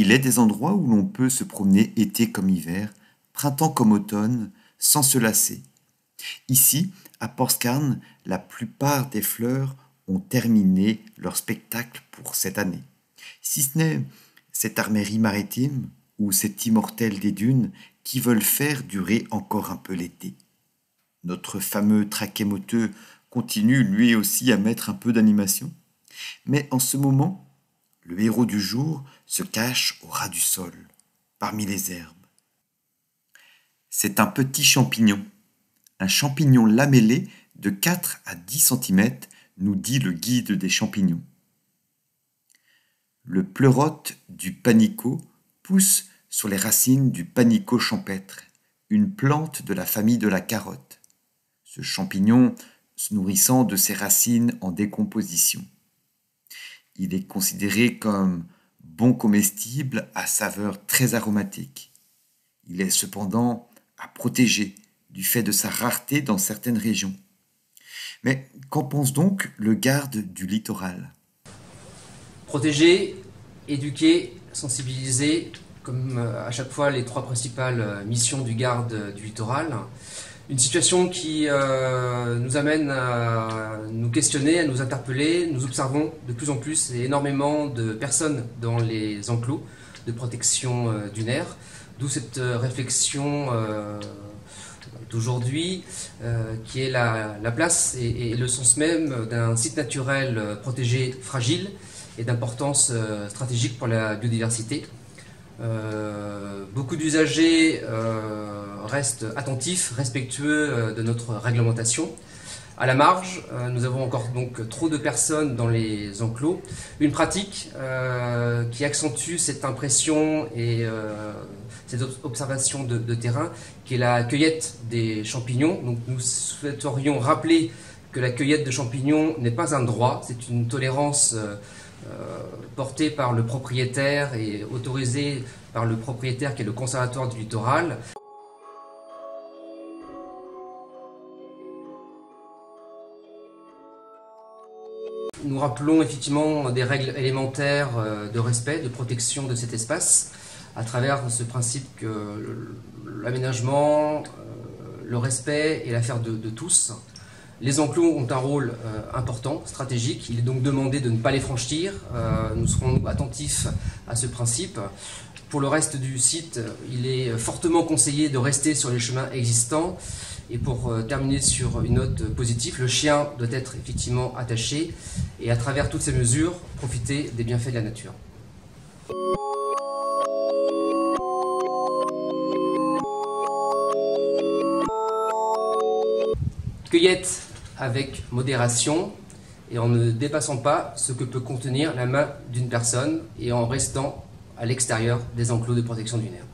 Il est des endroits où l'on peut se promener été comme hiver, printemps comme automne, sans se lasser. Ici, à Porskarn, la plupart des fleurs ont terminé leur spectacle pour cette année. Si ce n'est cette armérie maritime ou cet immortel des dunes qui veulent faire durer encore un peu l'été. Notre fameux traquet moteux continue lui aussi à mettre un peu d'animation. Mais en ce moment, le héros du jour se cache au ras du sol, parmi les herbes. C'est un petit champignon. Un champignon lamellé de 4 à 10 cm, nous dit le guide des champignons. Le pleurote du panicaut pousse sur les racines du panicaut champêtre, une plante de la famille de la carotte. Ce champignon se nourrissant de ses racines en décomposition. Il est considéré comme bon comestible à saveur très aromatique. Il est cependant à protéger du fait de sa rareté dans certaines régions. Mais qu'en pense donc le garde du littoral ? Protéger, éduquer, sensibiliser, comme à chaque fois les 3 principales missions du garde du littoral. Une situation qui nous amène à nous questionner, à nous interpeller. Nous observons de plus en plus et énormément de personnes dans les enclos de protection dunaire, d'où cette réflexion d'aujourd'hui qui est la place et le sens même d'un site naturel protégé fragile et d'importance stratégique pour la biodiversité. Beaucoup d'usagers restent attentifs, respectueux de notre réglementation. À la marge, nous avons encore donc trop de personnes dans les enclos. Une pratique qui accentue cette impression et cette observation de terrain, qui est la cueillette des champignons. Donc nous souhaiterions rappeler que la cueillette de champignons n'est pas un droit, c'est une tolérance portée par le propriétaire et autorisée par le propriétaire qui est le conservatoire du littoral. Nous rappelons effectivement des règles élémentaires de respect, de protection de cet espace à travers ce principe que l'aménagement, le respect est l'affaire de tous. Les enclos ont un rôle important, stratégique. Il est donc demandé de ne pas les franchir. Nous serons attentifs à ce principe. Pour le reste du site, il est fortement conseillé de rester sur les chemins existants. Et pour terminer sur une note positive, le chien doit être effectivement attaché et à travers toutes ces mesures, profiter des bienfaits de la nature. Cueillette avec modération et en ne dépassant pas ce que peut contenir la main d'une personne et en restant à l'extérieur des enclos de protection dunaire.